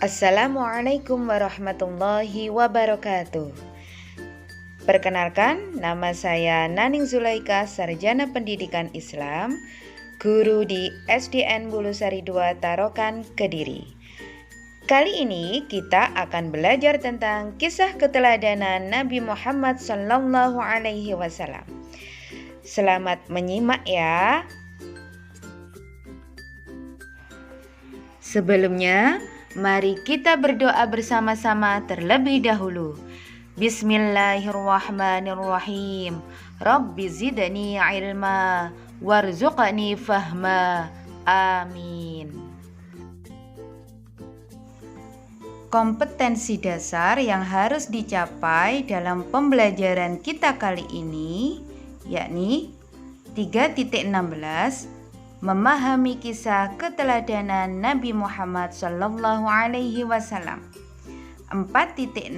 Assalamualaikum warahmatullahi wabarakatuh. Perkenalkan, nama saya Naning Zulaika, Sarjana Pendidikan Islam, guru di SDN Bulusari 2 Tarokan, Kediri. Kali ini kita akan belajar tentang kisah keteladanan Nabi Muhammad SAW. Selamat menyimak ya. Sebelumnya, mari kita berdoa bersama-sama terlebih dahulu. Bismillahirrahmanirrahim. Rabbi zidni ilma warzuqni fahma. Amin. Kompetensi dasar yang harus dicapai dalam pembelajaran kita kali ini yakni 3.16, memahami kisah keteladanan Nabi Muhammad SAW. 4.16,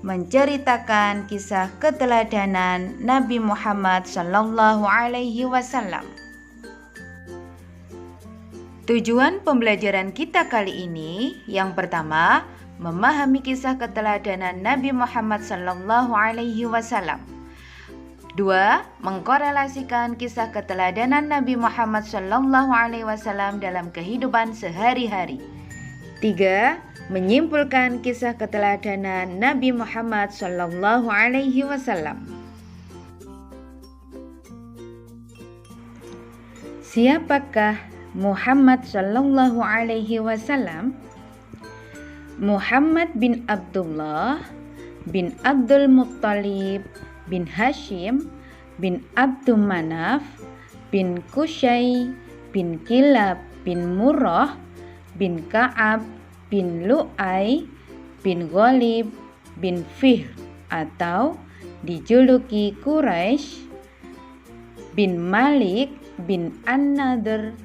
menceritakan kisah keteladanan Nabi Muhammad SAW. Tujuan pembelajaran kita kali ini, yang pertama, memahami kisah keteladanan Nabi Muhammad SAW. 2. Mengkorelasikan kisah keteladanan Nabi Muhammad SAW dalam kehidupan sehari-hari. 3. Menyimpulkan kisah keteladanan Nabi Muhammad SAW. Siapakah Muhammad SAW? Muhammad bin Abdullah bin Abdul Muttalib bin Hashim bin Abdul Manaf bin Qusay bin Kilab bin Murrah bin Ka'ab bin Lu'ay bin Ghalib bin Fihr atau dijuluki Quraisy bin Malik bin An-Nadr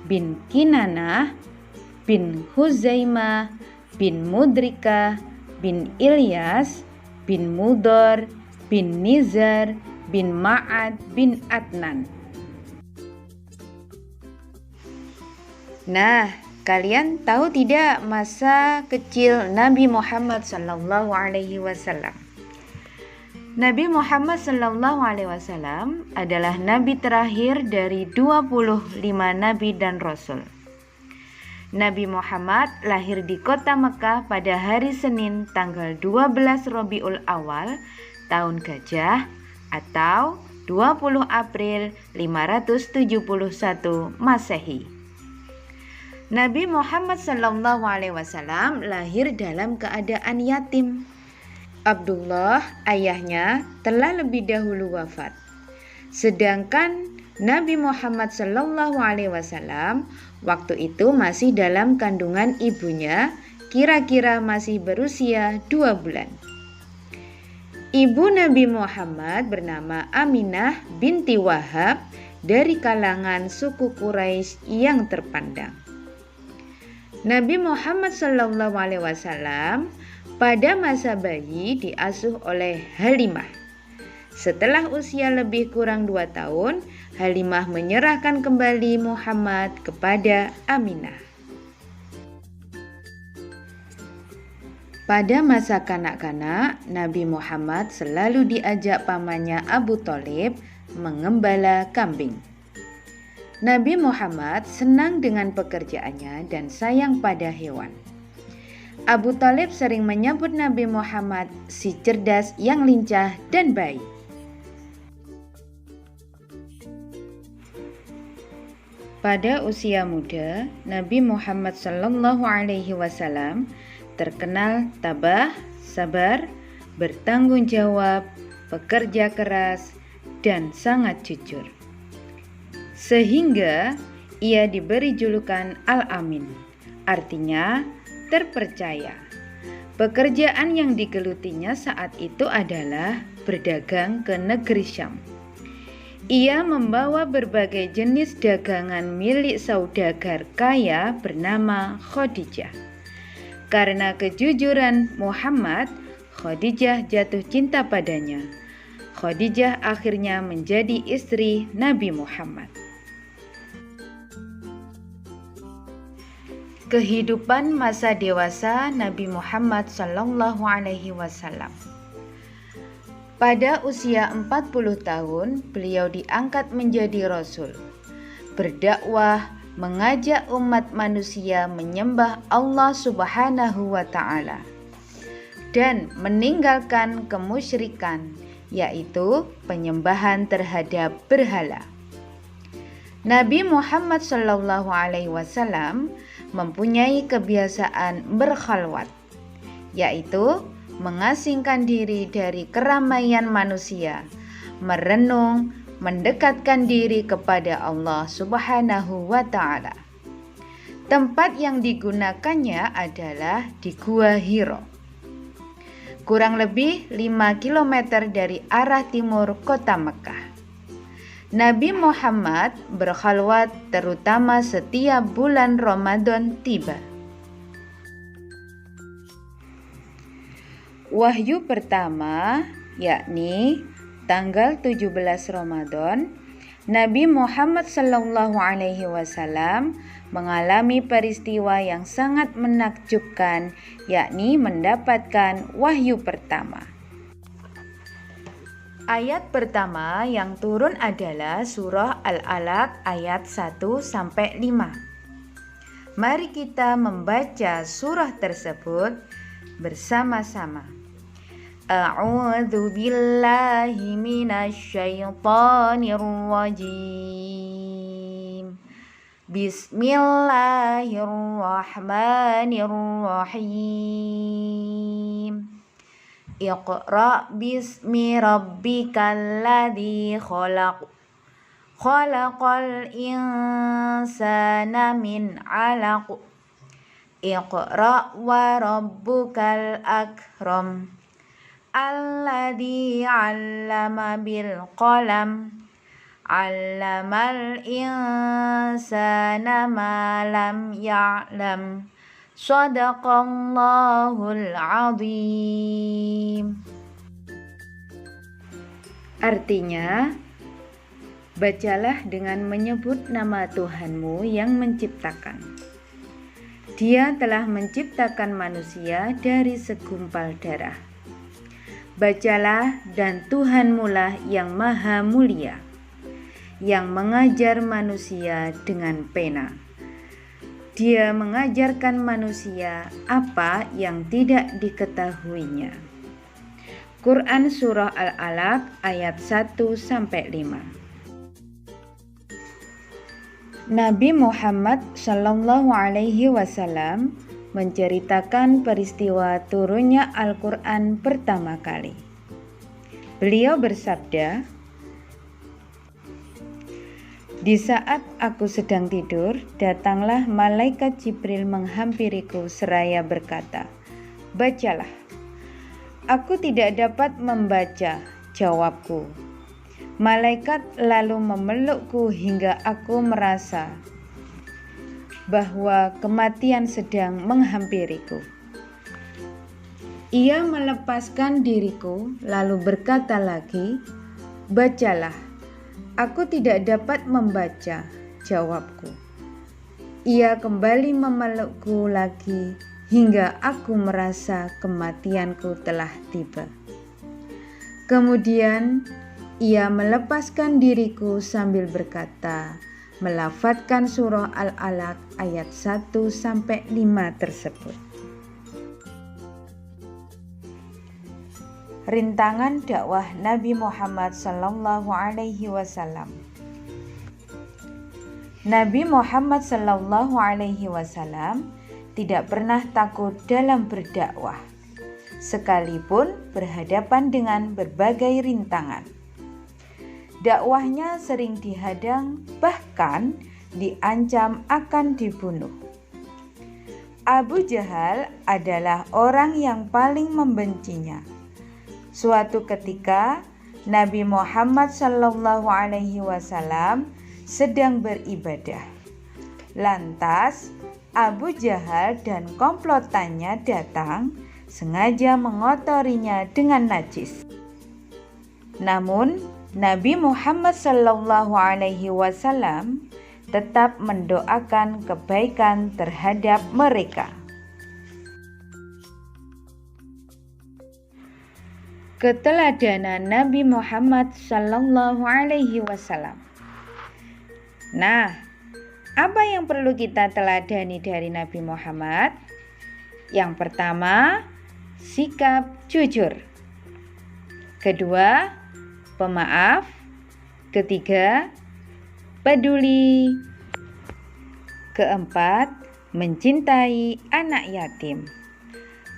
bin Kinanah bin Huzaimah bin Mudrikah bin Ilyas bin Mudor bin Nizar bin Ma'ad bin Adnan. Nah, kalian tahu tidak masa kecil Nabi Muhammad SAW? Nabi Muhammad SAW adalah nabi terakhir dari 25 nabi dan rasul. Nabi Muhammad lahir di kota Mekah pada hari Senin tanggal 12 Rabiul Awal tahun Gajah atau 20 April 571 Masehi. Nabi Muhammad SAW lahir dalam keadaan yatim. Abdullah, ayahnya, telah lebih dahulu wafat. Sedangkan Nabi Muhammad SAW waktu itu masih dalam kandungan ibunya, kira-kira masih berusia 2 bulan. Ibu Nabi Muhammad bernama Aminah binti Wahab dari kalangan suku Quraisy yang terpandang. Nabi Muhammad SAW pada masa bayi diasuh oleh Halimah. Setelah usia lebih kurang 2 tahun, Halimah menyerahkan kembali Muhammad kepada Aminah. Pada masa kanak-kanak, Nabi Muhammad selalu diajak pamannya Abu Thalib mengembala kambing. Nabi Muhammad senang dengan pekerjaannya dan sayang pada hewan. Abu Thalib sering menyebut Nabi Muhammad si cerdas yang lincah dan baik. Pada usia muda, Nabi Muhammad SAW terkenal tabah, sabar, bertanggung jawab, pekerja keras, dan sangat jujur. Sehingga ia diberi julukan Al-Amin, artinya terpercaya. Pekerjaan yang digelutinya saat itu adalah berdagang ke negeri Syam. Ia membawa berbagai jenis dagangan milik saudagar kaya bernama Khadijah. Karena kejujuran Muhammad, Khadijah jatuh cinta padanya. Khadijah akhirnya menjadi istri Nabi Muhammad. Kehidupan masa dewasa Nabi Muhammad SAW. Pada usia 40 tahun, beliau diangkat menjadi Rasul, berdakwah, mengajak umat manusia menyembah Allah Subhanahu wa Ta'ala, dan meninggalkan kemusyrikan, yaitu penyembahan terhadap berhala. Nabi Muhammad SAW mempunyai kebiasaan berkhalwat, yaitu mengasingkan diri dari keramaian manusia, merenung, mendekatkan diri kepada Allah Subhanahu wa Ta'ala. Tempat yang digunakannya adalah di Gua Hiro, kurang lebih 5 km dari arah timur kota Mekah. Nabi Muhammad berkhalwat terutama setiap bulan Ramadan tiba. Wahyu pertama, yakni tanggal 17 Ramadan, Nabi Muhammad SAW mengalami peristiwa yang sangat menakjubkan, yakni mendapatkan wahyu pertama. Ayat pertama yang turun adalah surah Al-Alaq ayat 1-5. Mari kita membaca surah tersebut bersama-sama. A'udzu billahi minasy syaithanir rajim. Bismillahirrahmanirrahim. Iqra bismi rabbikal ladzi khalaq. Khalaqal insana min 'alaq. Iqra wa rabbukal akram. Alladzi 'allama bil qalam. 'Allamal insana ma lam ya'lam. Shadaqallahul azim. Artinya, bacalah dengan menyebut nama Tuhanmu yang menciptakan. Dia telah menciptakan manusia dari segumpal darah. Bacalah, dan Tuhanmulah yang maha mulia, yang mengajar manusia dengan pena. Dia mengajarkan manusia apa yang tidak diketahuinya. Quran Surah Al-Alaq ayat 1-5. Nabi Muhammad SAW menceritakan peristiwa turunnya Al-Quran pertama kali. Beliau bersabda, "Di saat aku sedang tidur, datanglah malaikat Jibril menghampiriku seraya berkata, 'Bacalah.' Aku tidak dapat membaca," jawabku. Malaikat lalu memelukku hingga aku merasa bahwa kematian sedang menghampiriku. Ia melepaskan diriku lalu berkata lagi, "Bacalah." Aku tidak dapat membaca, jawabku. Ia kembali memelukku lagi hingga aku merasa kematianku telah tiba. Kemudian ia melepaskan diriku sambil berkata, melafadzkan surah Al-Alaq ayat 1-5 tersebut. Rintangan dakwah Nabi Muhammad SAW. Nabi Muhammad SAW tidak pernah takut dalam berdakwah, sekalipun berhadapan dengan berbagai rintangan. Dakwahnya sering dihadang, bahkan diancam akan dibunuh. Abu Jahal adalah orang yang paling membencinya. Suatu ketika Nabi Muhammad SAW sedang beribadah. Lantas Abu Jahal dan komplotannya datang sengaja mengotorinya dengan najis. Namun Nabi Muhammad SAW tetap mendoakan kebaikan terhadap mereka. Keteladanan Nabi Muhammad Sallallahu Alaihi Wasallam. Nah, apa yang perlu kita teladani dari Nabi Muhammad? Yang pertama, sikap jujur. Kedua, pemaaf. Ketiga, peduli. Keempat, mencintai anak yatim.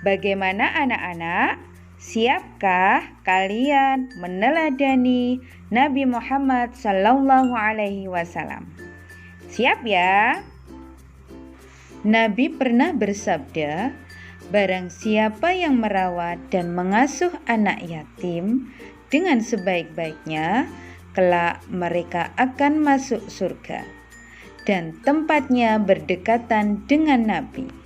Bagaimana anak-anak? Siapkah kalian meneladani Nabi Muhammad Sallallahu Alaihi Wasallam? Siap ya? Nabi pernah bersabda, barang siapa yang merawat dan mengasuh anak yatim dengan sebaik-baiknya, kelak mereka akan masuk surga dan tempatnya berdekatan dengan Nabi.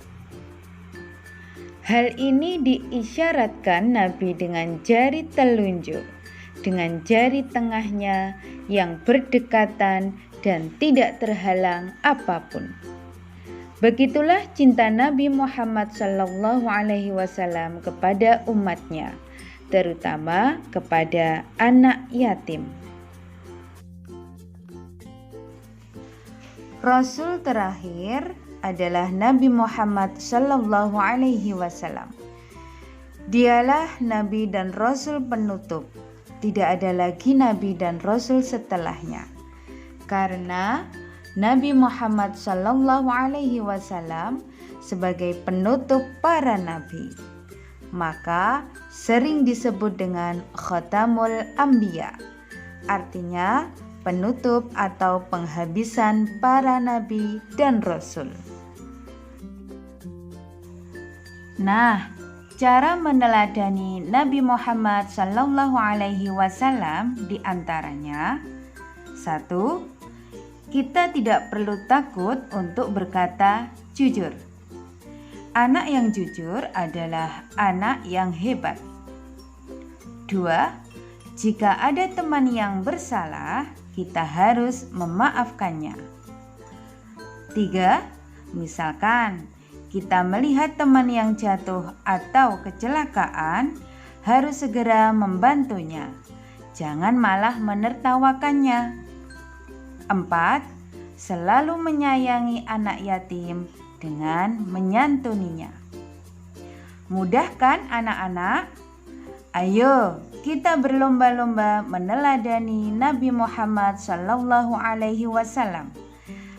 Hal ini diisyaratkan Nabi dengan jari telunjuk, dengan jari tengahnya yang berdekatan dan tidak terhalang apapun. Begitulah cinta Nabi Muhammad Sallallahu Alaihi Wasallam kepada umatnya, terutama kepada anak yatim. Rasul terakhir adalah Nabi Muhammad Sallallahu Alaihi Wasallam. Dialah Nabi dan Rasul penutup. Tidak ada lagi Nabi dan Rasul setelahnya. Karena Nabi Muhammad Sallallahu Alaihi Wasallam sebagai penutup para nabi, maka sering disebut dengan Khatamul Anbiya, artinya penutup atau penghabisan para nabi dan rasul. Nah, cara meneladani Nabi Muhammad Sallallahu Alaihi Wasallam diantaranya: 1. Kita tidak perlu takut untuk berkata jujur. Anak yang jujur adalah anak yang hebat. 2. Jika ada teman yang bersalah, kita harus memaafkannya. 3. Misalkan kita melihat teman yang jatuh atau kecelakaan, harus segera membantunya. Jangan malah menertawakannya. 4. Selalu menyayangi anak yatim dengan menyantuninya. Mudah kan anak-anak? Ayo kita berlomba-lomba meneladani Nabi Muhammad Sallallahu Alaihi Wasallam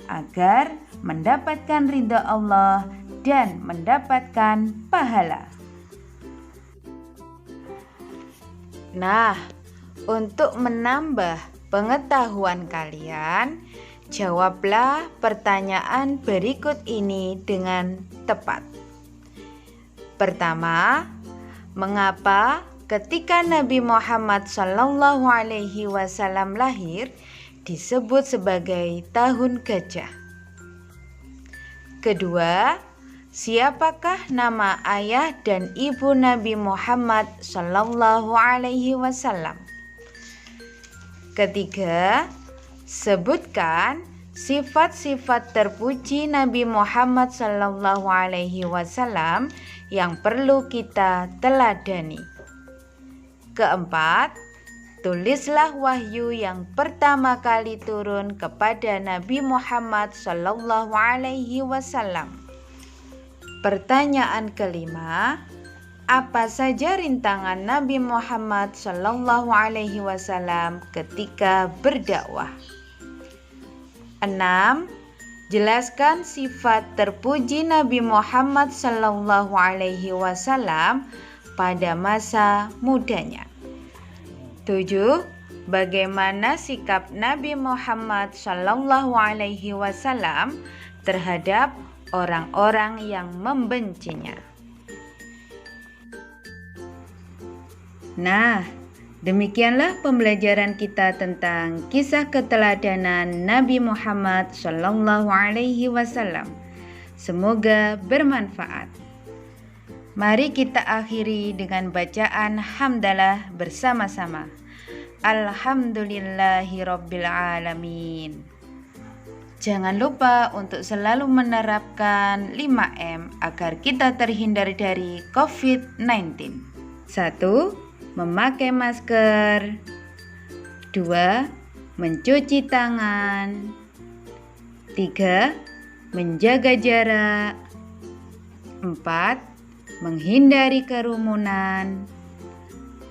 agar mendapatkan ridha Allah dan mendapatkan pahala. Nah, untuk menambah pengetahuan kalian, jawablah pertanyaan berikut ini dengan tepat. Pertama, mengapa ketika Nabi Muhammad Sallallahu Alaihi Wasallam lahir disebut sebagai tahun gajah? Kedua, siapakah nama ayah dan ibu Nabi Muhammad Sallallahu Alaihi Wasallam? Ketiga, sebutkan sifat-sifat terpuji Nabi Muhammad Sallallahu Alaihi Wasallam yang perlu kita teladani. Keempat, tulislah wahyu yang pertama kali turun kepada Nabi Muhammad Sallallahu Alaihi Wasallam. Pertanyaan kelima, apa saja rintangan Nabi Muhammad Sallallahu Alaihi Wasallam ketika berdakwah? 6. Jelaskan sifat terpuji Nabi Muhammad Sallallahu Alaihi Wasallam pada masa mudanya. 7. Bagaimana sikap Nabi Muhammad Sallallahu Alaihi Wasallam terhadap orang-orang yang membencinya? Nah, demikianlah pembelajaran kita tentang kisah keteladanan Nabi Muhammad Sallallahu Alaihi Wasallam. Semoga bermanfaat. Mari kita akhiri dengan bacaan hamdalah bersama-sama. Alhamdulillahirabbil alamin. Jangan lupa untuk selalu menerapkan 5M agar kita terhindar dari COVID-19. 1. Memakai masker. 2. Mencuci tangan. 3. Menjaga jarak. 4. Menghindari kerumunan.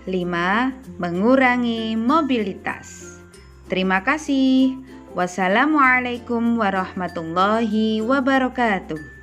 5. Mengurangi mobilitas. Terima kasih. Wassalamualaikum warahmatullahi wabarakatuh.